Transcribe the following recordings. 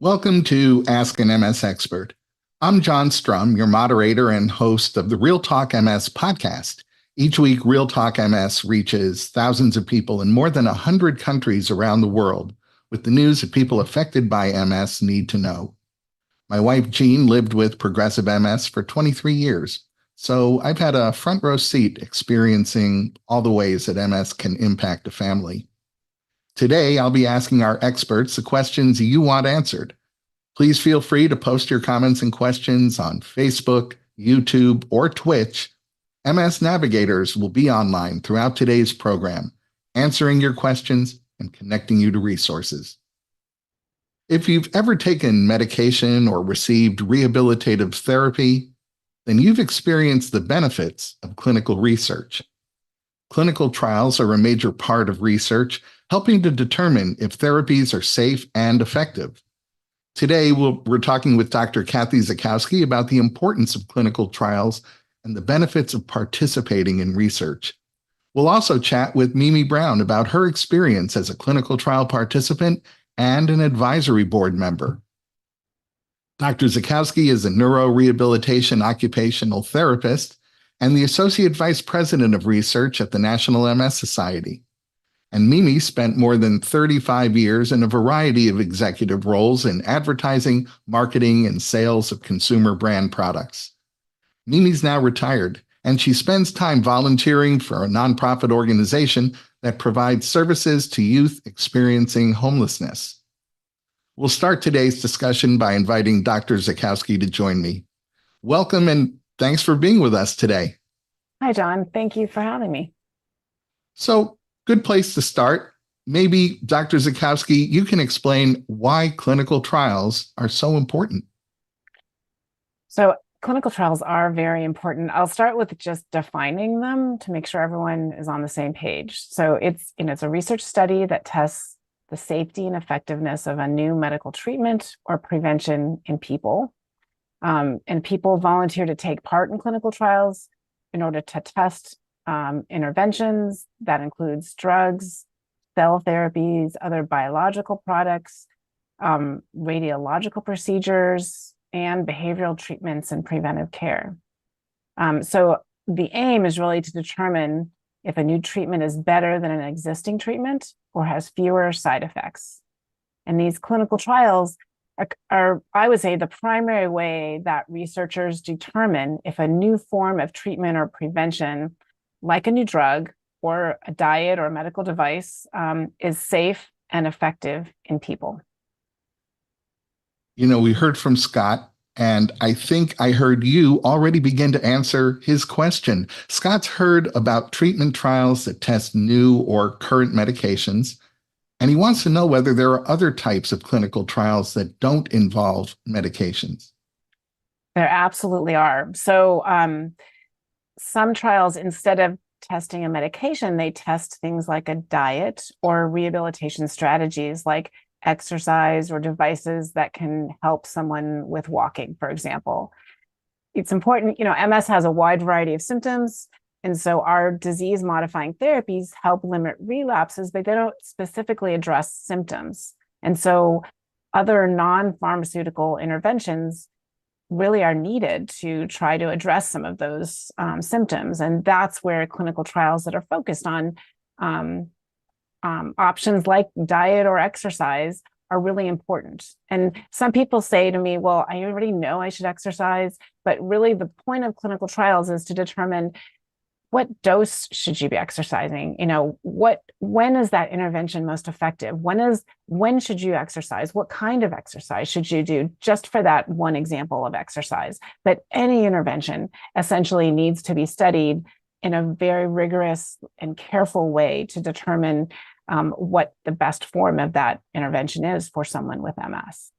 Welcome to Ask an MS Expert. I'm John Strum, your moderator and host of the Real Talk MS podcast. Each week, Real Talk MS reaches thousands of people in more than 100 countries around the world with the news that people affected by MS need to know. My wife, Jean, lived with progressive MS for 23 years, so I've had a front row seat experiencing all the ways that MS can impact a family. Today, I'll be asking our experts the questions you want answered. Please feel free to post your comments and questions on Facebook, YouTube, or Twitch. MS Navigators will be online throughout today's program, answering your questions and connecting you to resources. If you've ever taken medication or received rehabilitative therapy, then you've experienced the benefits of clinical research. Clinical trials are a major part of research, helping to determine if therapies are safe and effective. Today, we're talking with Dr. Kathy Zackowski about the importance of clinical trials and the benefits of participating in research. We'll also chat with Mimi Brown about her experience as a clinical trial participant and an advisory board member. Dr. Zackowski is a neuro-rehabilitation occupational therapist and the Associate Vice President of Research at the National MS Society. And Mimi spent more than 35 years in a variety of executive roles in advertising, marketing, and sales of consumer brand products. Mimi's now retired, and she spends time volunteering for a nonprofit organization that provides services to youth experiencing homelessness. We'll start today's discussion by inviting Dr. Zackowski to join me. Welcome and thanks for being with us today. Hi, John. Thank you for having me. So, good place to start. Maybe, Dr. Zackowski, you can explain why clinical trials are so important. So, clinical trials are very important. I'll start with just defining them to make sure everyone is on the same page. So, it's a research study that tests the safety and effectiveness of a new medical treatment or prevention in people. And people volunteer to take part in clinical trials in order to test interventions. That includes drugs, cell therapies, other biological products, radiological procedures, and behavioral treatments and preventive care. So the aim is really to determine if a new treatment is better than an existing treatment or has fewer side effects. And these clinical trials are, I would say, the primary way that researchers determine if a new form of treatment or prevention, like a new drug or a diet or a medical device, is safe and effective in people. You know, we heard from Scott, and I think I heard you already begin to answer his question. Scott's heard about treatment trials that test new or current medications, and he wants to know whether there are other types of clinical trials that don't involve medications. There absolutely are. So some trials, instead of testing a medication, they test things like a diet or rehabilitation strategies like exercise or devices that can help someone with walking, for example. It's important, MS has a wide variety of symptoms. And so our disease modifying therapies help limit relapses, but they don't specifically address symptoms. And so other non-pharmaceutical interventions really are needed to try to address some of those symptoms. And that's where clinical trials that are focused on options like diet or exercise are really important. And some people say to me, well, I already know I should exercise, but really the point of clinical trials is to determine what dose should you be exercising? When is that intervention most effective? When should you exercise? What kind of exercise should you do just for that one example of exercise? But any intervention essentially needs to be studied in a very rigorous and careful way to determine what the best form of that intervention is for someone with MS.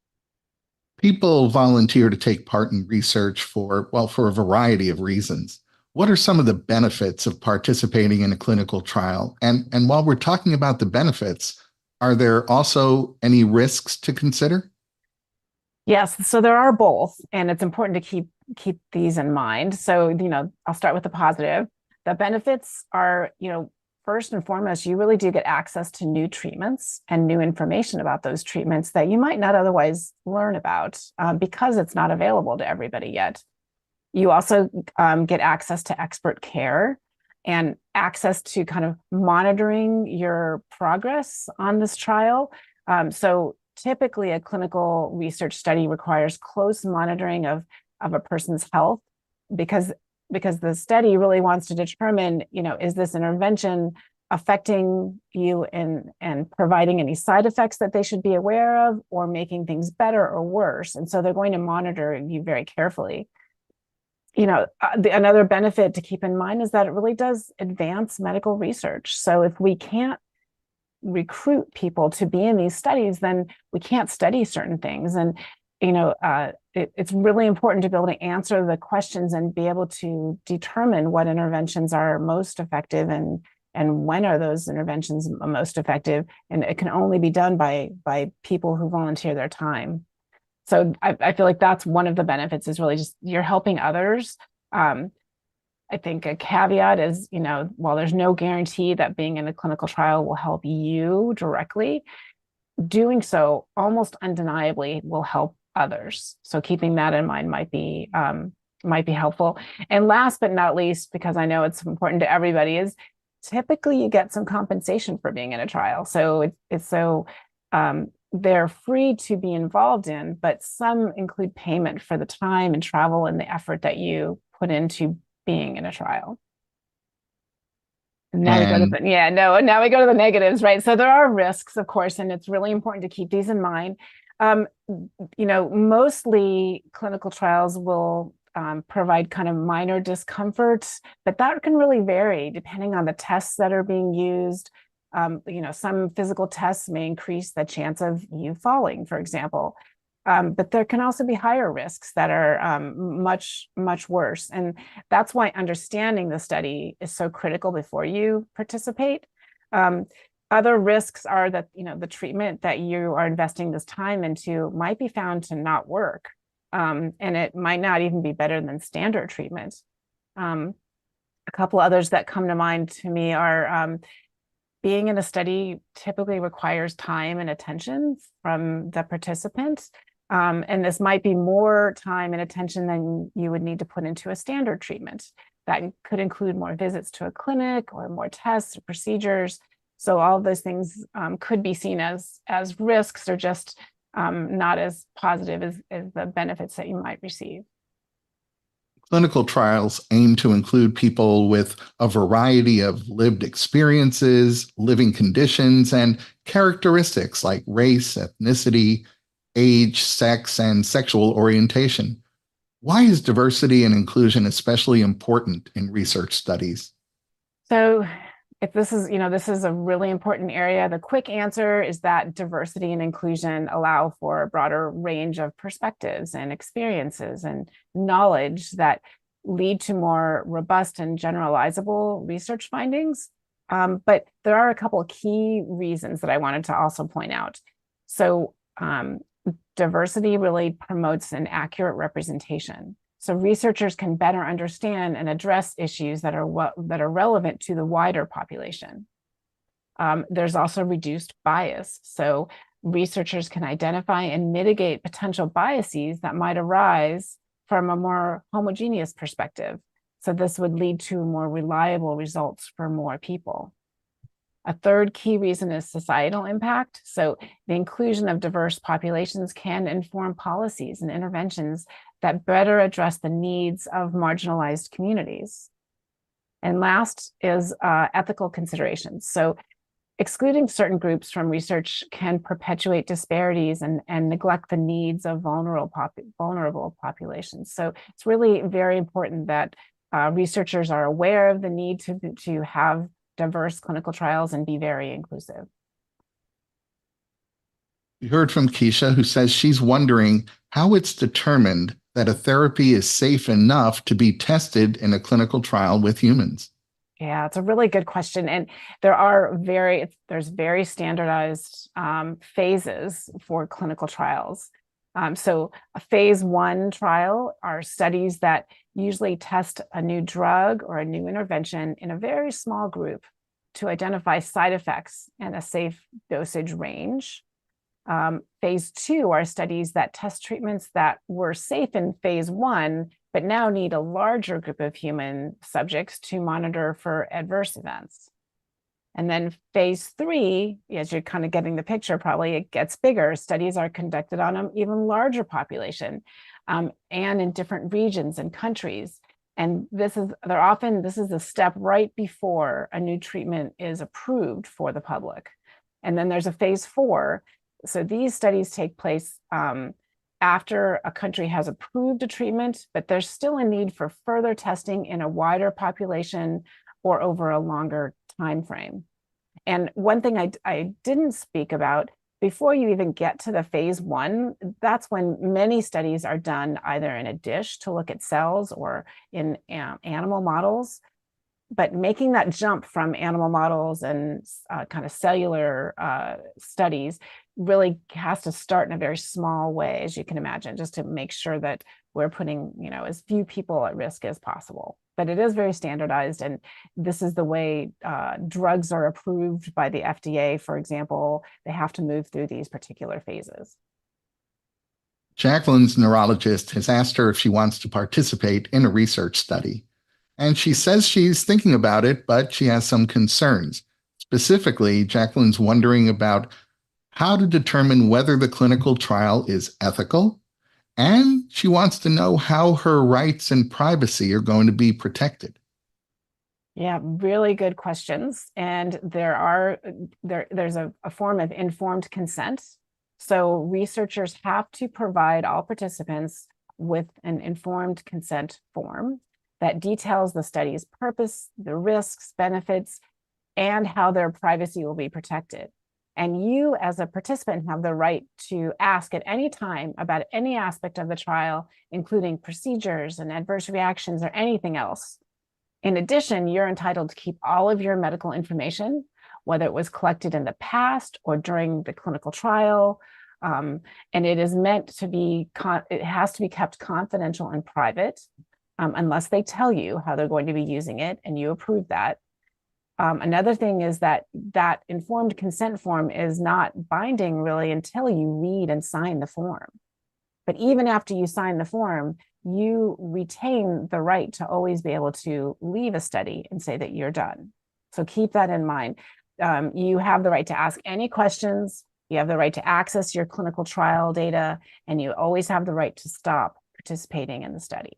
People volunteer to take part in research for a variety of reasons. What are some of the benefits of participating in a clinical trial? And while we're talking about the benefits, are there also any risks to consider? Yes, so there are both, and it's important to keep these in mind. So, I'll start with the positive. The benefits are, first and foremost, you really do get access to new treatments and new information about those treatments that you might not otherwise learn about because it's not available to everybody yet. You also get access to expert care and access to kind of monitoring your progress on this trial. So typically a clinical research study requires close monitoring of a person's health because the study really wants to determine, is this intervention affecting you and providing any side effects that they should be aware of or making things better or worse. And so they're going to monitor you very carefully. Another benefit to keep in mind is that it really does advance medical research. So if we can't recruit people to be in these studies, then we can't study certain things. And, it's really important to be able to answer the questions and be able to determine what interventions are most effective and when are those interventions most effective. And it can only be done by people who volunteer their time. So I feel like that's one of the benefits is really just you're helping others. I think a caveat is, while there's no guarantee that being in a clinical trial will help you directly, doing so almost undeniably will help others. So keeping that in mind might be helpful. And last but not least, because I know it's important to everybody, is typically you get some compensation for being in a trial. So they're free to be involved in, but some include payment for the time and travel and the effort that you put into being in a trial. Now we go to the negatives, right? So there are risks, of course, and it's really important to keep these in mind. Mostly clinical trials will provide kind of minor discomforts, but that can really vary depending on the tests that are being used. Some physical tests may increase the chance of you falling, for example. But there can also be higher risks that are much, much worse. And that's why understanding the study is so critical before you participate. Other risks are that, the treatment that you are investing this time into might be found to not work. And it might not even be better than standard treatment. A couple others that come to mind to me are being in a study typically requires time and attention from the participants. And this might be more time and attention than you would need to put into a standard treatment. That could include more visits to a clinic or more tests or procedures. So all of those things could be seen as risks or just not as positive as the benefits that you might receive. Clinical trials aim to include people with a variety of lived experiences, living conditions, and characteristics like race, ethnicity, age, sex, and sexual orientation. Why is diversity and inclusion especially important in research studies? So if this is a really important area, the quick answer is that diversity and inclusion allow for a broader range of perspectives and experiences and knowledge that lead to more robust and generalizable research findings. But there are a couple of key reasons that I wanted to also point out. So diversity really promotes an accurate representation. So researchers can better understand and address issues that are relevant to the wider population. There's also reduced bias. So researchers can identify and mitigate potential biases that might arise from a more homogeneous perspective. So this would lead to more reliable results for more people. A third key reason is societal impact. So the inclusion of diverse populations can inform policies and interventions that better address the needs of marginalized communities. And last is ethical considerations. So excluding certain groups from research can perpetuate disparities and neglect the needs of vulnerable populations. So it's really very important that researchers are aware of the need to have diverse clinical trials and be very inclusive. We heard from Keisha, who says she's wondering how it's determined that a therapy is safe enough to be tested in a clinical trial with humans. Yeah, it's a really good question. And there's very standardized phases for clinical trials. So a phase 1 trial are studies that usually test a new drug or a new intervention in a very small group, to identify side effects and a safe dosage range. Phase 2 are studies that test treatments that were safe in phase 1, but now need a larger group of human subjects to monitor for adverse events. And then phase 3, as you're kind of getting the picture, probably it gets bigger. Studies are conducted on an even larger population and in different regions and countries. And this is a step right before a new treatment is approved for the public. And then there's a phase 4. So these studies take place after a country has approved a treatment, but there's still a need for further testing in a wider population or over a longer time frame. And one thing I didn't speak about, before you even get to the phase 1, that's when many studies are done either in a dish to look at cells or in animal models. But making that jump from animal models and kind of cellular studies really has to start in a very small way, as you can imagine, just to make sure that we're putting, as few people at risk as possible. But it is very standardized, and this is the way drugs are approved by the FDA, for example. They have to move through these particular phases. Jacqueline's neurologist has asked her if she wants to participate in a research study. And she says she's thinking about it, but she has some concerns. Specifically, Jacqueline's wondering about how to determine whether the clinical trial is ethical, and she wants to know how her rights and privacy are going to be protected. Yeah, really good questions. And there's a form of informed consent. So researchers have to provide all participants with an informed consent form that details the study's purpose, the risks, benefits, and how their privacy will be protected. And you, as a participant, have the right to ask at any time about any aspect of the trial, including procedures and adverse reactions or anything else. In addition, you're entitled to keep all of your medical information, whether it was collected in the past or during the clinical trial. And it is meant to be, it has to be kept confidential and private. Unless they tell you how they're going to be using it and you approve that. Another thing is that informed consent form is not binding really until you read and sign the form. But even after you sign the form, you retain the right to always be able to leave a study and say that you're done. So keep that in mind. You have the right to ask any questions. You have the right to access your clinical trial data, and you always have the right to stop participating in the study.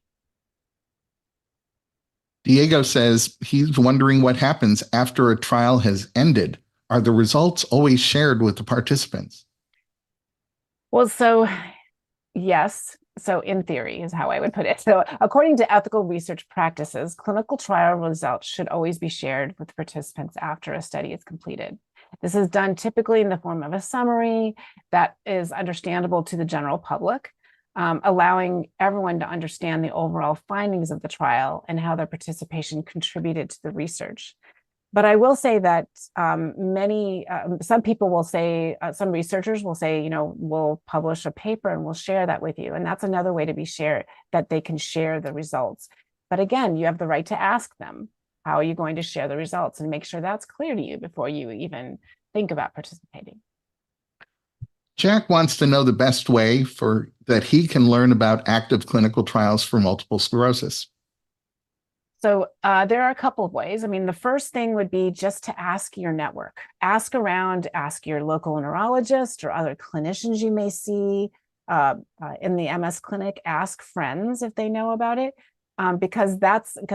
Diego says he's wondering what happens after a trial has ended. Are the results always shared with the participants? Well, so yes. So in theory is how I would put it. So according to ethical research practices, clinical trial results should always be shared with participants after a study is completed. This is done typically in the form of a summary that is understandable to the general public, allowing everyone to understand the overall findings of the trial and how their participation contributed to the research. But I will say that some people will say, some researchers will say, we'll publish a paper and we'll share that with you. And that's another way to be shared, that they can share the results. But again, you have the right to ask them, how are you going to share the results, and make sure that's clear to you before you even think about participating. Jack wants to know the best way that he can learn about active clinical trials for multiple sclerosis. So there are a couple of ways. I mean, the first thing would be just to ask your network. Ask around, ask your local neurologist or other clinicians you may see in the MS clinic. Ask friends if they know about it, because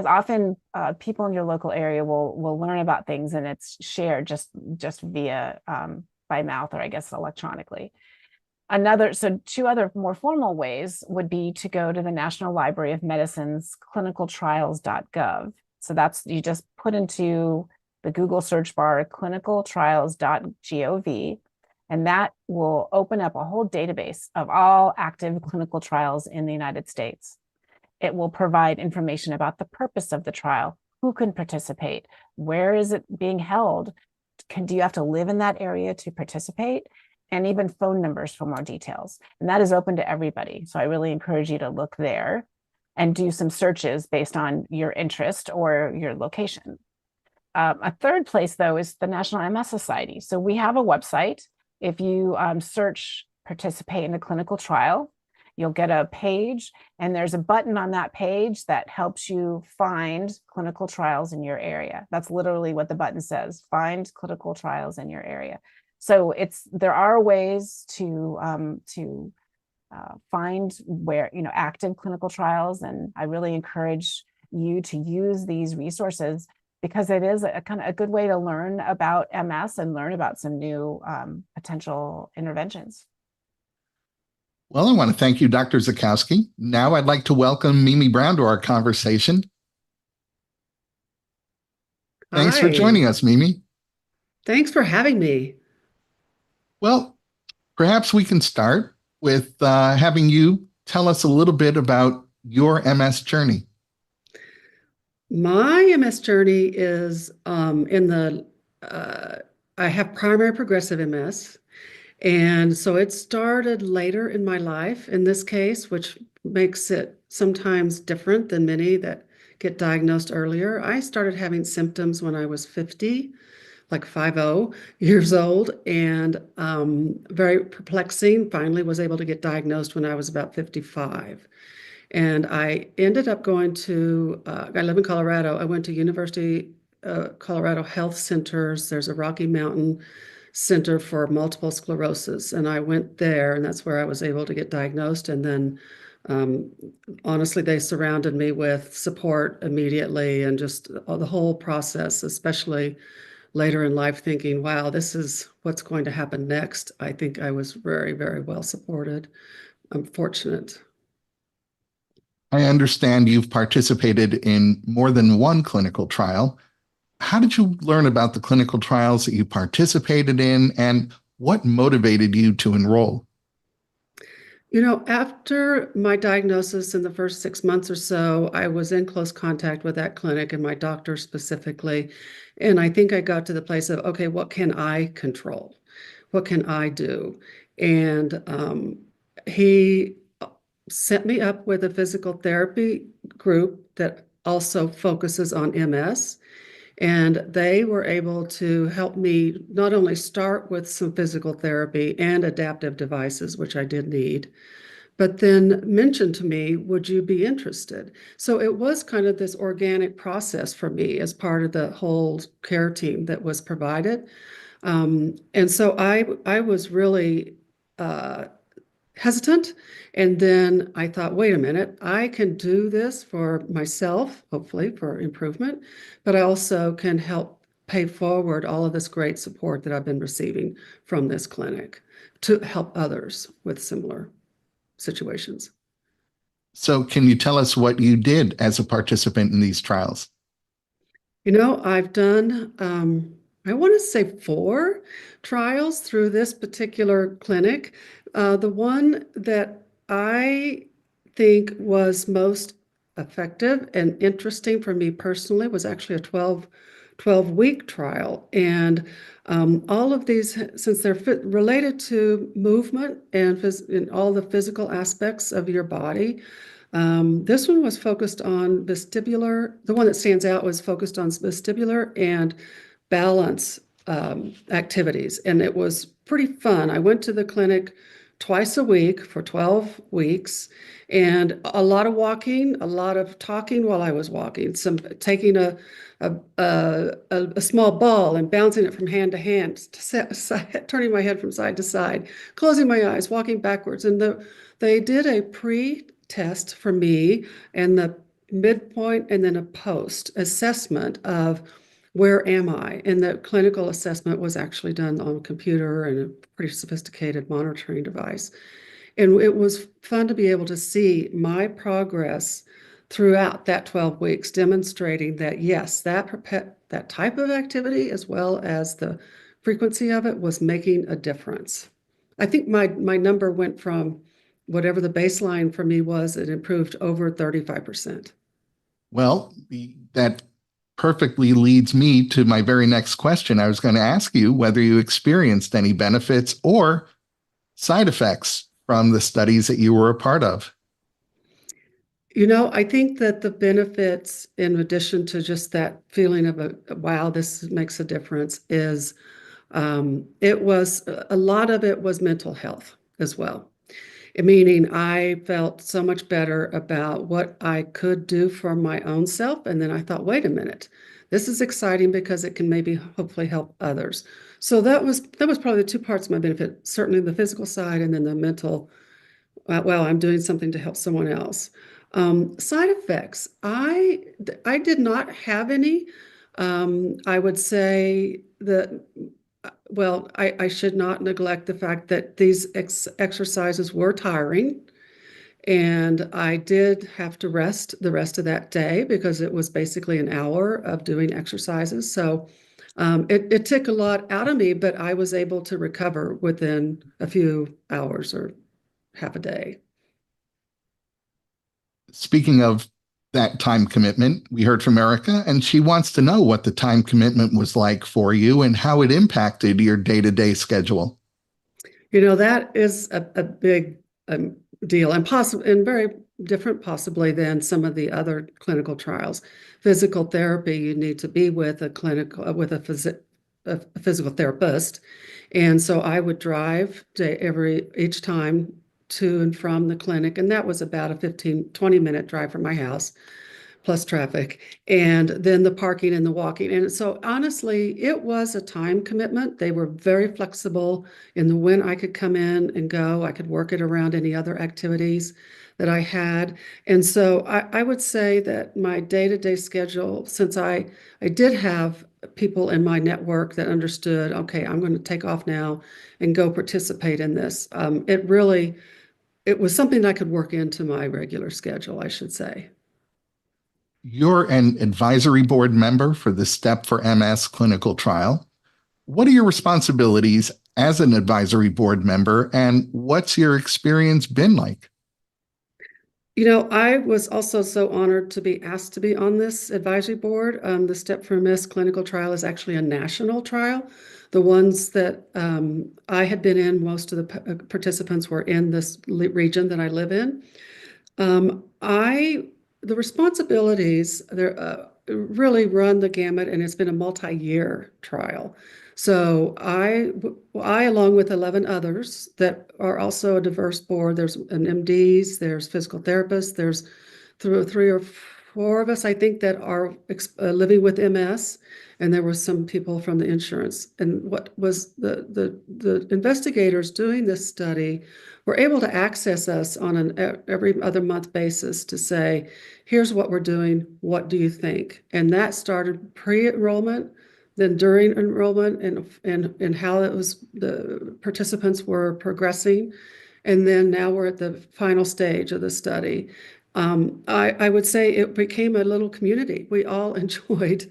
often people in your local area will learn about things and it's shared just via by mouth, or I guess electronically. Two other more formal ways would be to go to the National Library of Medicine's clinicaltrials.gov. So you just put into the Google search bar clinicaltrials.gov, and that will open up a whole database of all active clinical trials in the United States. It will provide information about the purpose of the trial, who can participate, where is it being held, do you have to live in that area to participate, and even phone numbers for more details. And that is open to everybody. So I really encourage you to look there and do some searches based on your interest or your location. A third place, though, is the National MS Society. So we have a website. If you search participate in a clinical trial, you'll get a page, and there's a button on that page that helps you find clinical trials in your area. That's literally what the button says: find clinical trials in your area. So there are ways to find where, active clinical trials, and I really encourage you to use these resources because it is a kind of a good way to learn about MS and learn about some new potential interventions. Well, I want to thank you, Dr. Zackowski. Now I'd like to welcome Mimi Brown to our conversation. Thanks for Hi. joining us, Mimi. Thanks for having me. Well, perhaps we can start with having you tell us a little bit about your MS journey. My MS journey is I have primary progressive MS. And so it started later in my life in this case, which makes it sometimes different than many that get diagnosed earlier. I started having symptoms when I was 50, like 50 years old, and very perplexing. Finally was able to get diagnosed when I was about 55. And I ended up going to, I live in Colorado. I went to University Colorado Health Centers. There's a Rocky Mountain Center for Multiple Sclerosis. And I went there, and that's where I was able to get diagnosed. And then um, honestly, they surrounded me with support immediately and just the whole process, especially later in life, thinking, wow, this is what's going to happen next. I think I was very, very well supported. I'm fortunate. I understand you've participated in more than one clinical trial. How did you learn about the clinical trials that you participated in, and what motivated you to enroll? After my diagnosis in the first 6 months or so, I was in close contact with that clinic and my doctor specifically. And I think I got to the place of, okay, what can I control? What can I do? And he set me up with a physical therapy group that also focuses on MS. And they were able to help me not only start with some physical therapy and adaptive devices, which I did need, but then mentioned to me, would you be interested? So it was kind of this organic process for me as part of the whole care team that was provided. And so I was really hesitant. And then I thought, wait a minute, I can do this for myself, hopefully for improvement, but I also can help pay forward all of this great support that I've been receiving from this clinic to help others with similar situations. So, can you tell us what you did as a participant in these trials? I've done, I want to say 4 trials through this particular clinic. The one that I think was most effective and interesting for me personally was actually a 12-week trial. And all of these, since they're related to movement and all the physical aspects of your body, this one was focused on vestibular. The one that stands out was focused on vestibular and balance activities, and it was pretty fun. I went to the clinic twice a week for 12 weeks, and a lot of walking, a lot of talking while I was walking, some taking a small ball and bouncing it from hand to hand, turning my head from side to side, closing my eyes, walking backwards. And they did a pre-test for me and the midpoint and then a post assessment of where am I? And the clinical assessment was actually done on a computer and a pretty sophisticated monitoring device. And it was fun to be able to see my progress throughout that 12 weeks, demonstrating that yes, that type of activity as well as the frequency of it was making a difference. I think my number went from whatever the baseline for me was, it improved over 35%. Well, that perfectly leads me to my very next question. I was going to ask you whether you experienced any benefits or side effects from the studies that you were a part of. I think that the benefits, in addition to just that feeling of wow, this makes a difference, is it was a lot of it was mental health as well. Meaning I felt so much better about what I could do for my own self. And then I thought, wait a minute, this is exciting because it can maybe hopefully help others. So that was probably the two parts of my benefit, certainly the physical side and then the mental, well, I'm doing something to help someone else. Side effects, I did not have any. I would say that, well, I should not neglect the fact that these exercises were tiring. And I did have to rest the rest of that day because it was basically an hour of doing exercises. So it took a lot out of me, but I was able to recover within a few hours or half a day. Speaking of that time commitment, we heard from Erica, and she wants to know what the time commitment was like for you and how it impacted your day-to-day schedule. That is a big deal and very different possibly than some of the other clinical trials. Physical therapy, you need to be with a physical therapist. And so I would drive each time to and from the clinic, and that was about a 15-20 minute drive from my house plus traffic, and then the parking and the walking. And so honestly, it was a time commitment. They were very flexible in the when I could come in and go. I could work it around any other activities that I had. And so I would say that my day-to-day schedule, since I did have people in my network that understood, okay, I'm going to take off now and go participate in this. It was something I could work into my regular schedule, I should say. You're an advisory board member for the STEP for MS clinical trial. What are your responsibilities as an advisory board member, and what's your experience been like? I was also so honored to be asked to be on this advisory board. The Step for Miss clinical trial is actually a national trial. The ones that I had been in, most of the participants were in this region that I live in. The responsibilities there really run the gamut, and it's been a multi-year trial. So I, along with 11 others that are also a diverse board, there's an MDs, there's physical therapists, there's three or four of us, I think, that are living with MS, and there were some people from the insurance. And what was the investigators doing this study were able to access us on an every other month basis to say, here's what we're doing, what do you think? And that started pre-enrollment, then during enrollment, and how it was the participants were progressing. And then now we're at the final stage of the study. I would say it became a little community. We all enjoyed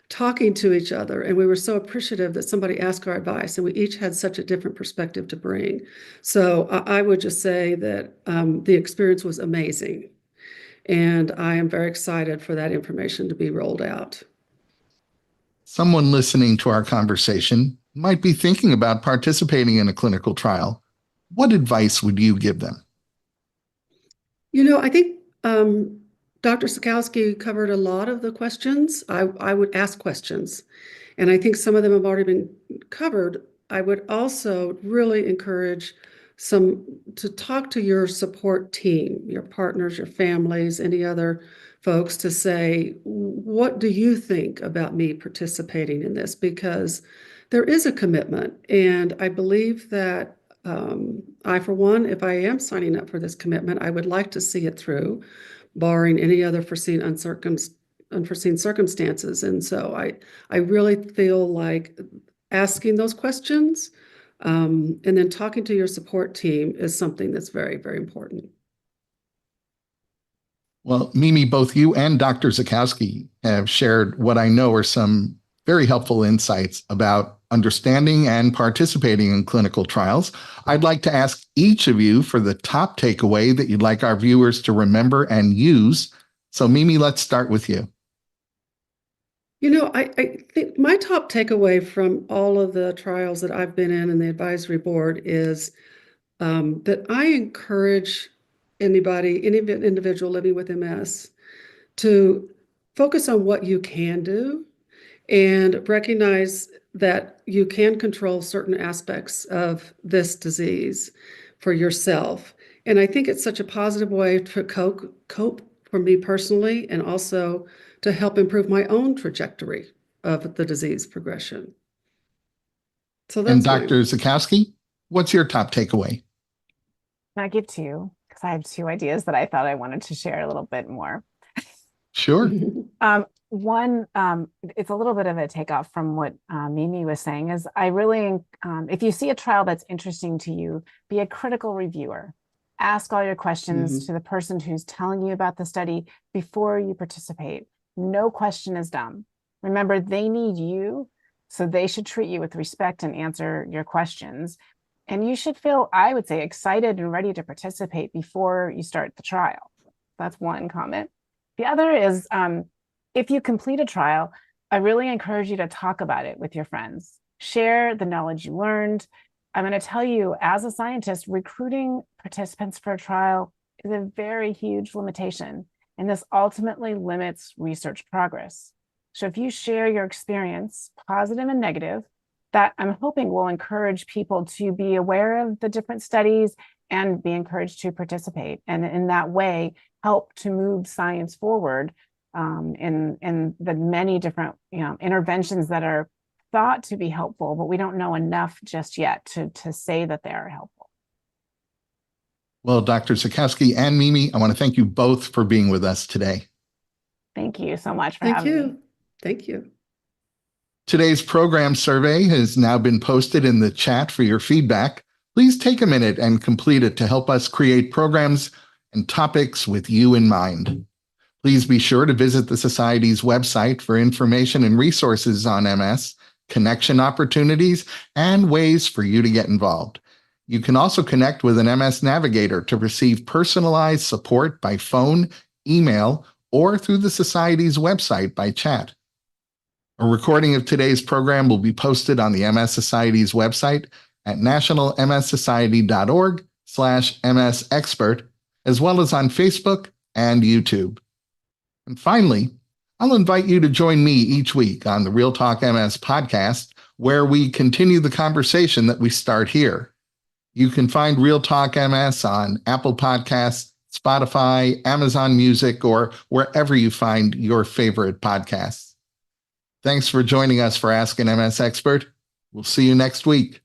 talking to each other, and we were so appreciative that somebody asked our advice, and we each had such a different perspective to bring. So I would just say that the experience was amazing, and I am very excited for that information to be rolled out. Someone listening to our conversation might be thinking about participating in a clinical trial. What advice would you give them? I think Dr. Zackowski covered a lot of the questions. I would ask questions, and I think some of them have already been covered. I would also really encourage some to talk to your support team, your partners, your families, any other folks to say, what do you think about me participating in this? Because there is a commitment, and I believe that I, for one, if I am signing up for this commitment, I would like to see it through, barring any other unforeseen circumstances. And so I really feel like asking those questions and then talking to your support team is something that's very, very important. Well, Mimi, both you and Dr. Zackowski have shared what I know are some very helpful insights about understanding and participating in clinical trials. I'd like to ask each of you for the top takeaway that you'd like our viewers to remember and use. So, Mimi, let's start with you. I think my top takeaway from all of the trials that I've been in and the advisory board is that I encourage any individual living with MS to focus on what you can do and recognize that you can control certain aspects of this disease for yourself. And I think it's such a positive way to cope for me personally, and also to help improve my own trajectory of the disease progression. So And that's Dr. Zackowski, what's your top takeaway? Can I give two? Because I have two ideas that I thought I wanted to share a little bit more. Sure. One, it's a little bit of a takeoff from what Mimi was saying, is I really, if you see a trial that's interesting to you, be a critical reviewer. Ask all your questions to the person who's telling you about the study before you participate. No question is dumb. Remember, they need you, so they should treat you with respect and answer your questions. And you should feel, I would say, excited and ready to participate before you start the trial. That's one comment. The other is, if you complete a trial, I really encourage you to talk about it with your friends. Share the knowledge you learned. I'm going to tell you, as a scientist, recruiting participants for a trial is a very huge limitation, and this ultimately limits research progress. So if you share your experience, positive and negative, that I'm hoping will encourage people to be aware of the different studies and be encouraged to participate, and in that way help to move science forward in the many different interventions that are thought to be helpful, but we don't know enough just yet to say that they are helpful. Well, Dr. Zackowski and Mimi, I want to thank you both for being with us today. Thank you so much for having me. Thank you. Today's program survey has now been posted in the chat for your feedback. Please take a minute and complete it to help us create programs and topics with you in mind. Please be sure to visit the Society's website for information and resources on MS, connection opportunities, and ways for you to get involved. You can also connect with an MS navigator to receive personalized support by phone, email, or through the Society's website by chat. A recording of today's program will be posted on the MS Society's website at nationalmssociety.org/MSexpert, as well as on Facebook and YouTube. And finally, I'll invite you to join me each week on the Real Talk MS podcast, where we continue the conversation that we start here. You can find Real Talk MS on Apple Podcasts, Spotify, Amazon Music, or wherever you find your favorite podcasts. Thanks for joining us for Ask an MS Expert. We'll see you next week.